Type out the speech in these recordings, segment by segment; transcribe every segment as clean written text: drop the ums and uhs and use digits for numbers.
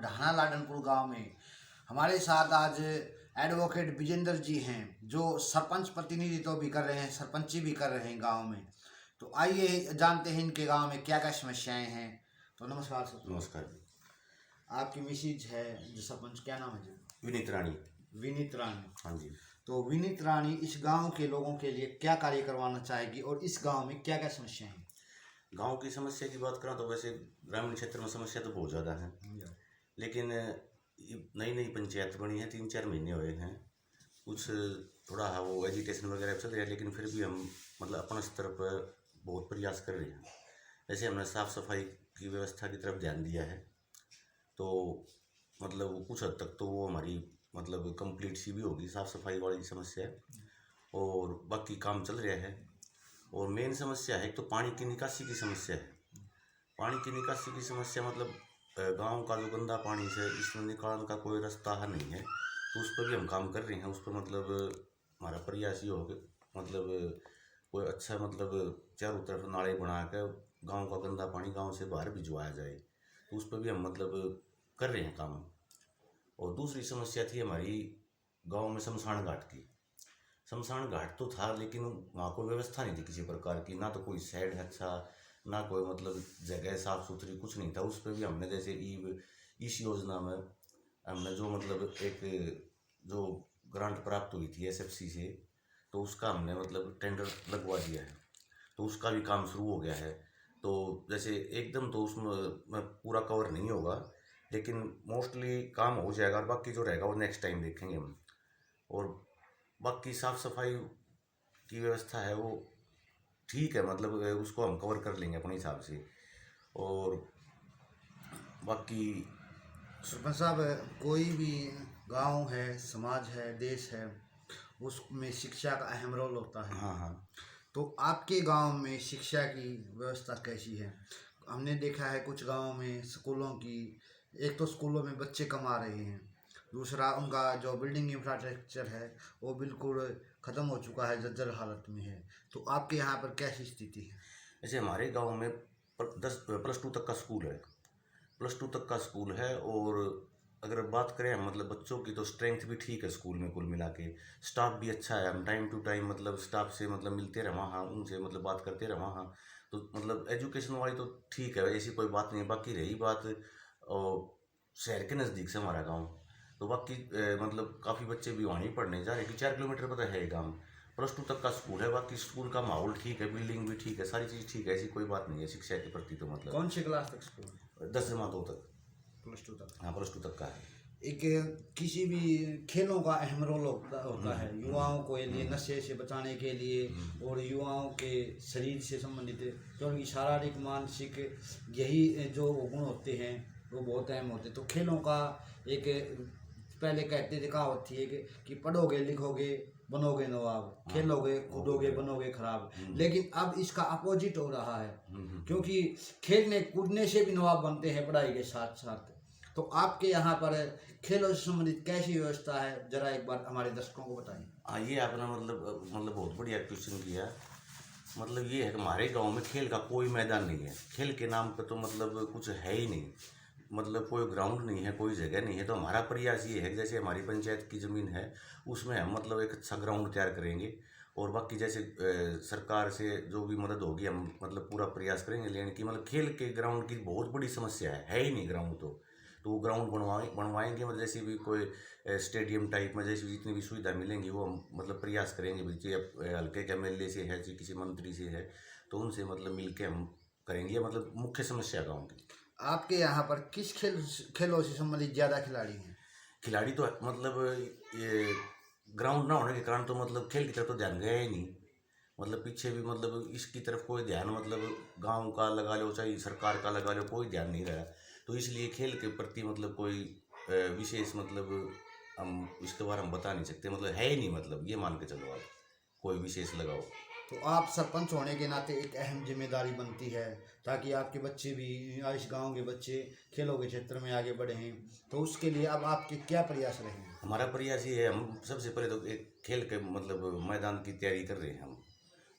ढाना लाडनपुर गांव में हमारे साथ आज एडवोकेट विजेंद्र जी हैं, जो सरपंच प्रतिनिधित्व भी कर रहे हैं, सरपंची भी कर रहे हैं गांव में। तो आइए जानते हैं इनके गांव में क्या क्या समस्याएं हैं। तो नमस्कार सर। नमस्कार। आपकी मिसेज है जो सरपंच, क्या नाम है जी? विनीत रानी। विनीत रानी। हाँ जी। तो विनीत रानी इस गांव के लोगों के लिए क्या कार्य करवाना चाहेगी और इस गांव में क्या क्या समस्याएं हैं? गांव की समस्या की बात करें तो वैसे ग्रामीण क्षेत्र में समस्या तो बहुत ज़्यादा है, लेकिन नई नई पंचायत बनी है, 3-4 महीने हुए हैं। कुछ थोड़ा है वो एजिटेशन वगैरह चल रहा है, लेकिन फिर भी हम मतलब अपने स्तर पर बहुत प्रयास कर रहे हैं। जैसे हमने साफ़ सफाई की व्यवस्था की तरफ ध्यान दिया है, तो मतलब कुछ हद तक तो वो हमारी मतलब कंप्लीट सी भी होगी, साफ़ सफाई वाली समस्या है, और बाकी काम चल रहा है। और मेन समस्या है, एक तो पानी की निकासी की समस्या है। पानी की निकासी की समस्या मतलब गांव का जो गंदा पानी से इसमें निकालने का कोई रास्ता है नहीं है, तो उस पर भी हम काम कर रहे हैं। उस पर मतलब हमारा प्रयास ये हो कि मतलब कोई अच्छा मतलब चारों तरफ नाले बना कर गांव का गंदा पानी गांव से बाहर भिजवाया जाए, तो उस पर भी हम मतलब कर रहे हैं काम। और दूसरी समस्या थी हमारी गांव में शमशान घाट की। शमशान घाट तो था, लेकिन वहाँ कोई व्यवस्था नहीं थी किसी प्रकार की, ना तो कोई शेड अच्छा, ना कोई मतलब जगह साफ सुथरी, कुछ नहीं था। उस पर भी हमने जैसे इस योजना में हमने जो मतलब एक जो ग्रांट प्राप्त हुई थी एसएफसी से, तो उसका हमने मतलब टेंडर लगवा दिया है, तो उसका भी काम शुरू हो गया है। तो जैसे एकदम तो उसमें पूरा कवर नहीं होगा, लेकिन मोस्टली काम हो जाएगा, और बाकी जो रहेगा वो नेक्स्ट टाइम देखेंगे हम। और बाकी साफ़ सफाई की व्यवस्था है वो ठीक है, मतलब उसको हम कवर कर लेंगे अपने हिसाब से। और बाकी सरपंच साहब, कोई भी गांव है, समाज है, देश है, उसमें शिक्षा का अहम रोल होता है। हाँ हाँ। तो आपके गांव में शिक्षा की व्यवस्था कैसी है? हमने देखा है कुछ गांव में स्कूलों की, एक तो स्कूलों में बच्चे कम आ रहे हैं, दूसरा उनका जो बिल्डिंग इंफ्रास्ट्रक्चर है वो बिल्कुल ख़त्म हो चुका है, जर्जर हालत में है। तो आपके यहाँ पर कैसी स्थिति है? जैसे हमारे गांव में +2 तक का स्कूल है। +2 तक का स्कूल है, और अगर बात करें हम मतलब बच्चों की, तो स्ट्रेंथ भी ठीक है स्कूल में कुल मिला के। स्टाफ भी अच्छा है, हम टाइम टू टाइम मतलब स्टाफ से मतलब मिलते रहे, हाँ उनसे मतलब बात करते रहे, हाँ। तो मतलब एजुकेशन वाली तो ठीक है, ऐसी कोई बात नहीं है। बाकी रही बात शहर के नज़दीक से हमारा गांव, तो बाकी मतलब काफ़ी बच्चे भी वहाँ ही पढ़ने जा रहे हैं कि 4 किलोमीटर पर तो है गाँव। +2 तक का स्कूल है, बाकी स्कूल का माहौल ठीक है, बिल्डिंग भी ठीक है, सारी चीज़ ठीक है, ऐसी कोई बात नहीं है शिक्षा के प्रति। तो मतलब कौन सी क्लास तक स्कूल? 10 जमातों तक। +2 तक। हाँ, +2 तक का है। एक किसी भी खेलों का अहम रोल होता है युवाओं को लिए, नशे से बचाने के लिए, और युवाओं के शरीर से संबंधित जो उनकी शारीरिक मानसिक यही जो गुण होते हैं वो बहुत अहम होते हैं। तो खेलों का एक, पहले कहते थे कहावत थी कि पढ़ोगे लिखोगे बनोगे नवाब, खेलोगे कूदोगे बनोगे खराब। लेकिन अब इसका अपोजिट हो रहा है, क्योंकि खेलने कूदने से भी नवाब बनते हैं पढ़ाई के साथ साथ। तो आपके यहाँ पर खेलों से संबंधित कैसी व्यवस्था है, जरा एक बार हमारे दर्शकों को बताइए। हाँ, ये आपने मतलब बहुत बढ़िया क्वेश्चन किया। मतलब ये है कि हमारे गांव में खेल का कोई मैदान नहीं है। खेल के नाम पे तो मतलब कुछ है ही नहीं, मतलब कोई ग्राउंड नहीं है, कोई जगह नहीं है। तो हमारा प्रयास ये है कि जैसे हमारी पंचायत की ज़मीन है, उसमें हम मतलब एक अच्छा ग्राउंड तैयार करेंगे, और बाकी जैसे सरकार से जो भी मदद होगी हम मतलब पूरा प्रयास करेंगे लेने की। मतलब खेल के ग्राउंड की बहुत बड़ी समस्या है ही नहीं ग्राउंड। तो वो ग्राउंड बनवाएंगे, मतलब जैसे भी कोई स्टेडियम टाइप में जैसी जितनी भी सुविधा मिलेंगी वो हम मतलब प्रयास करेंगे। बल्कि हल्के के एमएलए से है, चाहे किसी मंत्री से है, तो उनसे मतलब मिल के हम करेंगे। मतलब मुख्य समस्या गाँव की। आपके यहाँ पर किस खेलों से संबंधित ज़्यादा खिलाड़ी हैं? खिलाड़ी तो मतलब ये ग्राउंड ना होने के कारण तो मतलब खेल की तरफ तो ध्यान गया ही नहीं। मतलब पीछे भी मतलब इसकी तरफ कोई ध्यान, मतलब गांव का लगा लो चाहे सरकार का लगा लो, कोई ध्यान नहीं रहा। तो इसलिए खेल के प्रति मतलब कोई विशेष मतलब हम इसके बारे में बता नहीं सकते, मतलब है ही नहीं। मतलब ये मान के चलो आप, कोई विशेष लगाओ। तो आप सरपंच होने के नाते एक अहम जिम्मेदारी बनती है, ताकि आपके बच्चे भी, इस गांव के बच्चे खेलों के क्षेत्र में आगे बढ़ें। तो उसके लिए अब आपके क्या प्रयास रहेंगे? हमारा प्रयास ये है, हम सबसे पहले तो एक खेल के मतलब मैदान की तैयारी कर रहे हैं हम।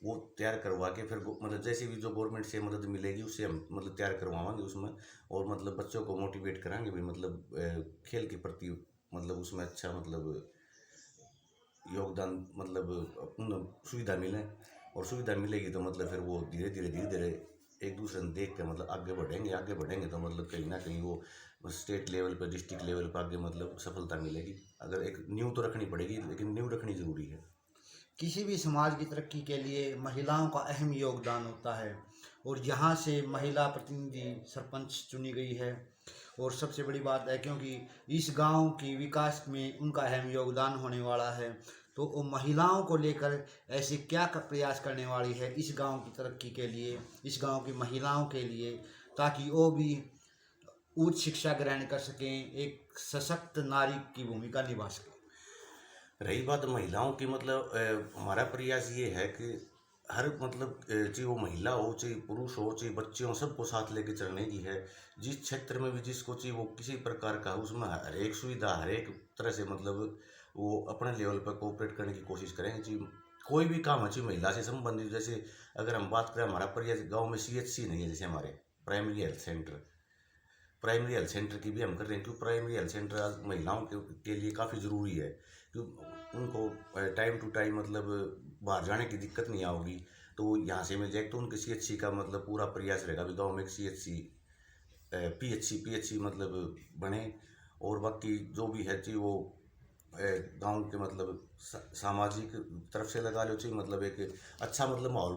वो तैयार करवा के फिर मतलब जैसे भी जो गवर्नमेंट से मदद मिलेगी उससे हम मतलब तैयार करवाएंगे उसमें, और मतलब बच्चों को मोटिवेट कराएंगे भी, मतलब खेल के प्रति मतलब उसमें अच्छा मतलब योगदान, मतलब उन सुविधा मिले, और सुविधा मिलेगी तो मतलब फिर वो धीरे धीरे एक दूसरे को देख कर मतलब आगे बढ़ेंगे तो मतलब कहीं ना कहीं वो स्टेट लेवल पर डिस्ट्रिक्ट लेवल पर आगे मतलब सफलता मिलेगी। अगर एक नींव तो रखनी पड़ेगी, लेकिन नींव रखनी जरूरी है। किसी भी समाज की तरक्की के लिए महिलाओं का अहम योगदान होता है, और यहाँ से महिला प्रतिनिधि सरपंच चुनी गई है, और सबसे बड़ी बात है क्योंकि इस गांव की विकास में उनका अहम योगदान होने वाला है। तो वो महिलाओं को लेकर ऐसे क्या प्रयास करने वाली है इस गांव की तरक्की के लिए, इस गांव की महिलाओं के लिए, ताकि वो भी उच्च शिक्षा ग्रहण कर सकें, एक सशक्त नारी की भूमिका निभा सकें। रही बात महिलाओं की, मतलब हमारा प्रयास ये है कि हर मतलब चाहे वो महिला हो, चाहे पुरुष हो, चाहे बच्चे हो, सबको साथ लेके चलने की है। जिस क्षेत्र में भी जिसको चाहिए वो किसी प्रकार का उसमें हर एक सुविधा हर एक तरह से मतलब वो अपने लेवल पर कोऑपरेट करने की कोशिश करेंगे। चाहे कोई भी काम है, चाहे महिला से संबंधित, जैसे अगर हम बात करें हमारा प्रयास गाँव में CHC नहीं है, जैसे हमारे प्राइमरी हेल्थ सेंटर की भी हम कर रहे हैं, क्योंकि प्राइमरी हेल्थ सेंटर आज महिलाओं के लिए काफ़ी ज़रूरी है, क्योंकि उनको टाइम टू टाइम मतलब बाहर जाने की दिक्कत नहीं आएगी, तो यहाँ से मिल जाएगी। तो उनके CHC का मतलब पूरा प्रयास रहेगा अभी गाँव में एक CHC PHC मतलब बने, और बाकी जो भी है चाहिए वो गांव के मतलब सामाजिक तरफ से लगा लो, चाहिए मतलब एक अच्छा मतलब माहौल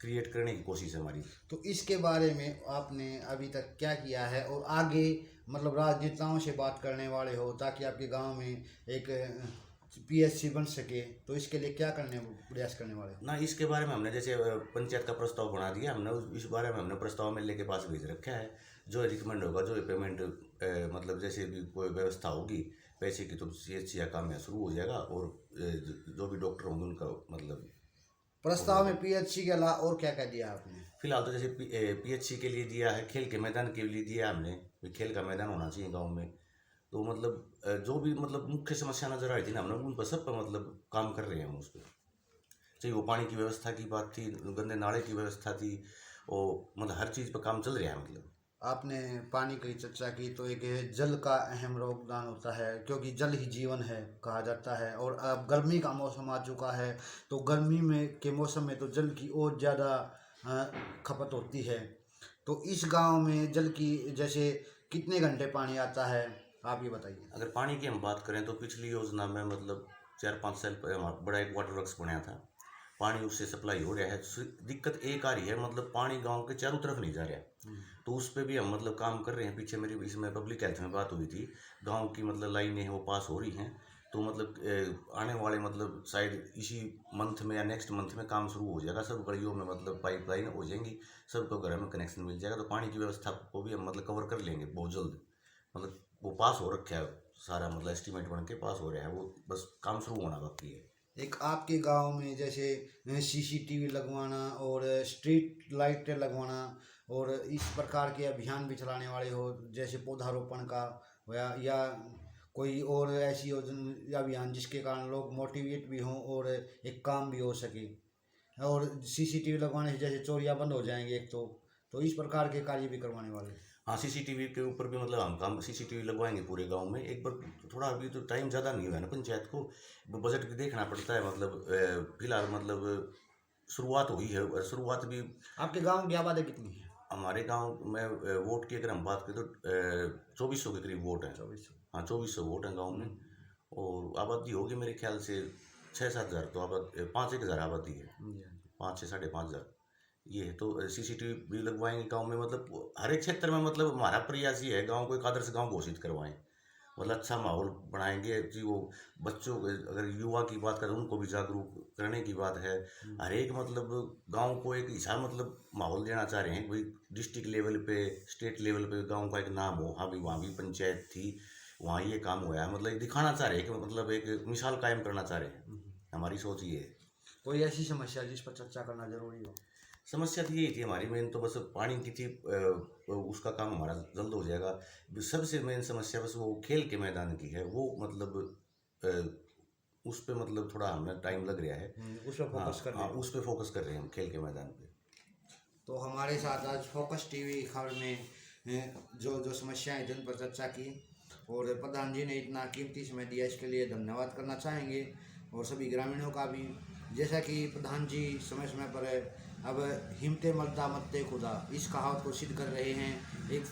क्रिएट करने की कोशिश है हमारी। तो इसके बारे में आपने अभी तक क्या किया है, और आगे मतलब राजनेताओं से बात करने वाले हो ताकि आपके गांव में एक PHC बन सके, तो इसके लिए क्या करने प्रयास करने वाले हो? ना इसके बारे में हमने जैसे पंचायत का प्रस्ताव बना दिया हमने, इस बारे में हमने प्रस्ताव MLA के पास भेज रखा है। जो रिकमेंड होगा, जो पेमेंट मतलब जैसे भी कोई व्यवस्था होगी पैसे की, तो CHC का काम यहाँ शुरू हो जाएगा, और जो भी डॉक्टर होंगे उनका मतलब प्रस्ताव में PHC के अलावा और क्या क्या दिया आपने? फिलहाल तो जैसे PHC के लिए दिया है, खेल के मैदान के लिए दिया है हमने, भी खेल का मैदान होना चाहिए गाँव में। तो मतलब जो भी मतलब मुख्य समस्या नजर आई थी ना, हमने उन पर सब पर मतलब काम कर रहे हैं हम उस पर। चाहे वो पानी की व्यवस्था की बात थी, गंदे नाले की व्यवस्था थी, और मतलब हर चीज़ पर काम चल रहा है मतलब। आपने पानी की चर्चा की, तो एक जल का अहम योगदान होता है क्योंकि जल ही जीवन है कहा जाता है, और अब गर्मी का मौसम आ चुका है, तो गर्मी में के मौसम में तो जल की और ज़्यादा खपत होती है। तो इस गांव में जल की जैसे कितने घंटे पानी आता है, आप ये बताइए। अगर पानी की हम बात करें तो पिछली योजना में मतलब 4-5 साल पहले हमारा बड़ा एक वाटर वर्क्स बनाया था, पानी उससे सप्लाई हो रहा है। दिक्कत एक आ रही है, मतलब पानी गांव के चारों तरफ नहीं जा रहा, तो उस पर भी हम मतलब काम कर रहे हैं। पीछे मेरी इसमें पब्लिक हेल्थ में बात हुई थी, गांव की मतलब लाइनें हैं वो पास हो रही हैं, तो मतलब आने वाले मतलब शायद इसी मंथ में या नेक्स्ट मंथ में काम शुरू हो जाएगा। सब गलियों में मतलब पाइपलाइन हो जाएंगी, सबको घर में कनेक्शन मिल जाएगा, तो पानी की व्यवस्था को भी हम मतलब कवर कर लेंगे बहुत जल्द। मतलब वो पास हो रखा है सारा, मतलब एस्टीमेट बन के पास हो रहा है, वो बस काम शुरू होना बाकी है। एक आपके गांव में जैसे CCTV लगवाना और स्ट्रीट लाइटें लगवाना और इस प्रकार के अभियान भी चलाने वाले हो, जैसे पौधारोपण का या कोई और ऐसी योजना या अभियान जिसके कारण लोग मोटिवेट भी हों और एक काम भी हो सके, और CCTV लगवाने से जैसे चोरियां बंद हो जाएंगे एक तो इस प्रकार के कार्य भी करवाने वाले हैं। हाँ, CCTV के ऊपर भी मतलब हम काम CCTV लगवाएंगे पूरे गांव में एक बार। थोड़ा अभी तो टाइम ज़्यादा नहीं हुआ है ना पंचायत को, बजट भी देखना पड़ता है, मतलब फिलहाल मतलब शुरुआत हुई है, शुरुआत भी। आपके गांव की आबादी कितनी है? हमारे गांव में वोट की अगर हम बात करें तो 2400 के करीब वोट हैं। 24। हाँ, 2400 वोट हैं गांव में, और आबादी होगी मेरे ख्याल से 6-7 हज़ार, तो 5-1 हज़ार आबादी है, 5 से 5.5 हज़ार। ये है तो CCTV भी लगवाएंगे गांव में, मतलब हर एक क्षेत्र में। मतलब हमारा प्रयास ये है गांव को एक आदर्श गांव घोषित करवाएं, मतलब अच्छा माहौल बनाएंगे जी। वो बच्चों को, अगर युवा की बात करें उनको भी जागरूक करने की बात है। हर एक मतलब गांव को एक ऐसा मतलब माहौल देना चाह रहे हैं, भाई डिस्ट्रिक्ट लेवल पे स्टेट लेवल पे गांव का एक नाम हो, हाँ भी वहाँ भी पंचायत थी, वहाँ ये काम हुआ है, मतलब एक दिखाना चाह रहे हैं कि मतलब एक मिसाल कायम करना चाह रहे हैं। हमारी सोच ये है। कोई ऐसी समस्या जिस पर चर्चा करना जरूरी हो? समस्या तो यही थी हमारी मेन, तो बस पानी की थी, उसका काम हमारा जल्द हो जाएगा। सबसे मेन समस्या बस वो खेल के मैदान की है, वो मतलब उस पे मतलब थोड़ा हमें टाइम लग रहा है। उस पर फोकस कर रहे हाँ, हो। उस पे फोकस कर रहे हैं हम खेल के मैदान पे। तो हमारे साथ आज फोकस टीवी खबर में जो जो समस्याएं जिन पर चर्चा की और प्रधान जी ने इतना कीमती समय दिया, इसके लिए धन्यवाद करना चाहेंगे। और सभी ग्रामीणों का भी, जैसा कि प्रधान जी समय समय पर अब हिम्मते मर्दा मत्ते खुदा इस कहावत को सिद्ध कर रहे हैं। एक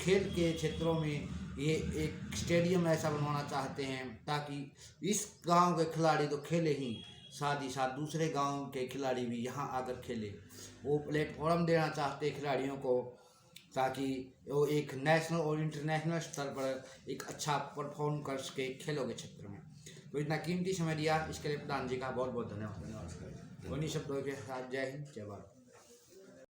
खेल के क्षेत्रों में ये एक स्टेडियम ऐसा बनवाना चाहते हैं ताकि इस गांव के खिलाड़ी तो खेले ही, साथ ही साथ दूसरे गांव के खिलाड़ी भी यहाँ आकर खेले। वो प्लेटफॉर्म देना चाहते हैं खिलाड़ियों को, ताकि वो एक नेशनल और इंटरनेशनल स्तर पर एक अच्छा परफॉर्म कर सके खेलों के क्षेत्र में। तो इतना कीमती समय दिया, इसके लिए प्रधान जी का बहुत बहुत धन्यवाद। उन्हीं शब्दों के साथ जय हिंद, जय भारत।